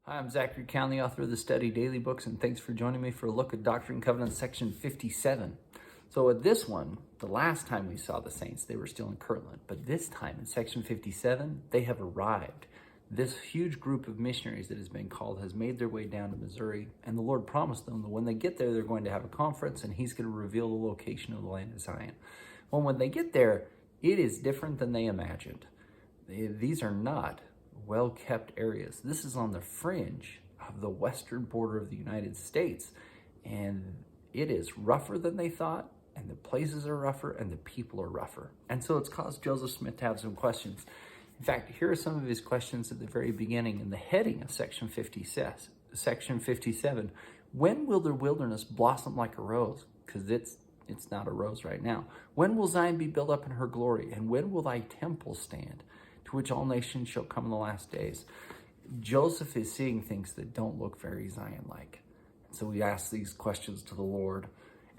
Hi, I'm Zachary Cowan, the author of the Study Daily Books, and thanks for joining me for a look at Doctrine and Covenants, section 57. So at this one, the last time we saw the saints, they were still in Kirtland, but this time in section 57, they have arrived. This huge group of missionaries that has been called has made their way down to Missouri, and the Lord promised them that when they get there, they're going to have a conference, and He's going to reveal the location of the land of Zion. Well, when they get there, it is different than they imagined. These are not well-kept areas. This is on the fringe of the western border of the United States, and it is rougher than they thought, and the places are rougher, and the people are rougher. And so it's caused Joseph Smith to have some questions. In fact, here are some of his questions at the very beginning in the heading of section 57. When will the wilderness blossom like a rose? Because it's not a rose right now. When will Zion be built up in her glory? And when will thy temple stand, to which all nations shall come in the last days? Joseph is seeing things that don't look very Zion-like. So we ask these questions to the Lord.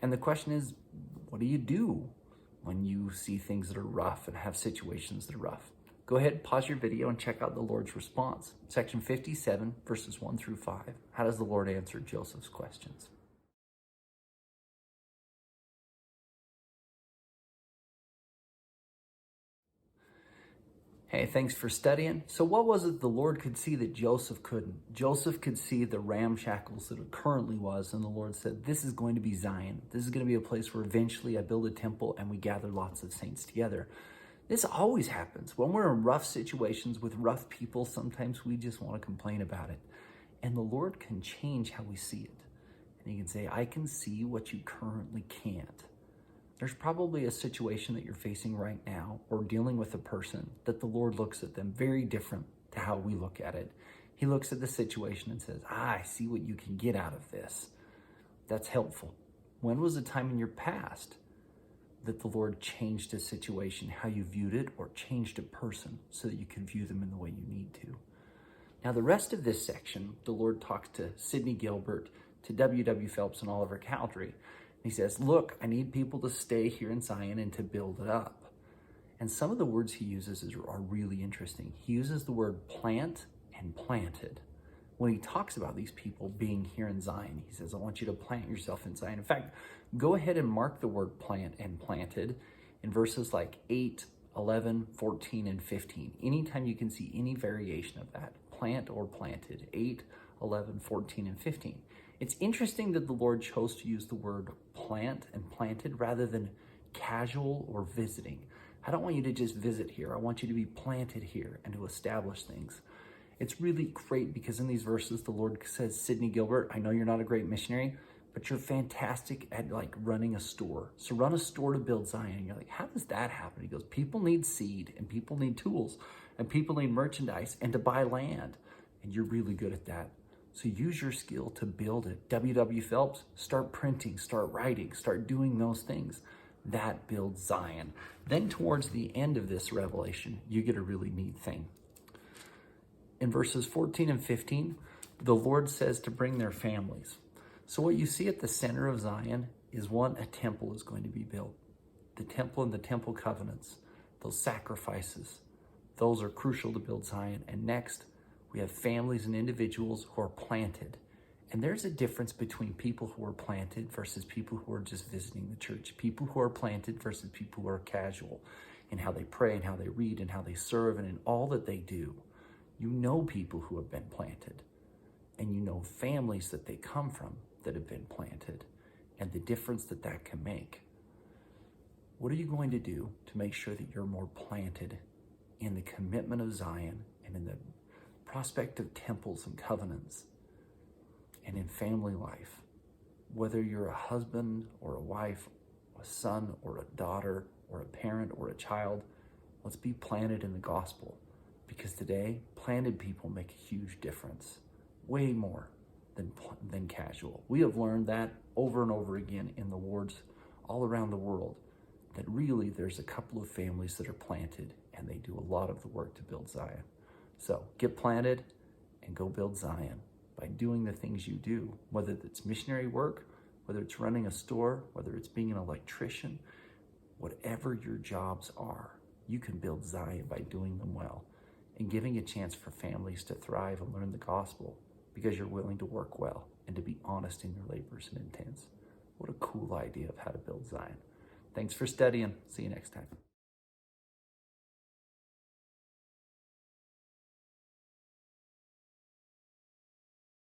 And the question is, what do you do when you see things that are rough and have situations that are rough? Go ahead, pause your video, and check out the Lord's response. Section 57, verses 1 through 5. How does the Lord answer Joseph's questions? Hey, thanks for studying. So what was it the Lord could see that Joseph couldn't? Joseph could see the ramshackles that it currently was, and the Lord said, this is going to be Zion. This is going to be a place where eventually I build a temple and we gather lots of saints together. This always happens. When we're in rough situations with rough people, sometimes we just want to complain about it. And the Lord can change how we see it. And He can say, I can see what you currently can't. There's probably a situation that you're facing right now or dealing with a person that the Lord looks at them very different to how we look at it. He looks at the situation and says, I see what you can get out of this. That's helpful. When was a time in your past that the Lord changed a situation, how you viewed it, or changed a person so that you can view them in the way you need to? Now, the rest of this section, the Lord talks to Sidney Gilbert, to W.W. Phelps, and Oliver Cowdery. He says, look, I need people to stay here in Zion and to build it up. And some of the words he uses are really interesting. He uses the word plant and planted. When he talks about these people being here in Zion, he says, I want you to plant yourself in Zion. In fact, go ahead and mark the word plant and planted in verses like 8, 11, 14, and 15. Anytime you can see any variation of that, plant or planted, 8, 11, 14, and 15. It's interesting that the Lord chose to use the word plant and planted rather than casual or visiting. I don't want you to just visit here. I want you to be planted here and to establish things. It's really great because in these verses, the Lord says, Sidney Gilbert, I know you're not a great missionary, but you're fantastic at running a store. So run a store to build Zion. And you're like, how does that happen? He goes, people need seed and people need tools and people need merchandise and to buy land. And you're really good at that. So use your skill to build it. W.W. Phelps, start printing, start writing, start doing those things. That builds Zion. Then towards the end of this revelation, you get a really neat thing. In verses 14 and 15, the Lord says to bring their families. So what you see at the center of Zion is a temple is going to be built. The temple and the temple covenants, those sacrifices, those are crucial to build Zion. And next, we have families and individuals who are planted. And there's a difference between people who are planted versus people who are just visiting the church. People who are planted versus people who are casual in how they pray and how they read and how they serve and in all that they do. You know people who have been planted. And you know families that they come from that have been planted and the difference that that can make. What are you going to do to make sure that you're more planted in the commitment of Zion and in the prospect of temples and covenants and in family life? Whether you're a husband or a wife, a son or a daughter or a parent or a child, let's be planted in the gospel, because today planted people make a huge difference, way more than casual. We have learned that over and over again in the wards all around the world, that really there's a couple of families that are planted and they do a lot of the work to build Zion. So get planted and go build Zion by doing the things you do, whether it's missionary work, whether it's running a store, whether it's being an electrician, whatever your jobs are, you can build Zion by doing them well and giving a chance for families to thrive and learn the gospel because you're willing to work well and to be honest in your labors and intents. What a cool idea of how to build Zion. Thanks for studying. See you next time.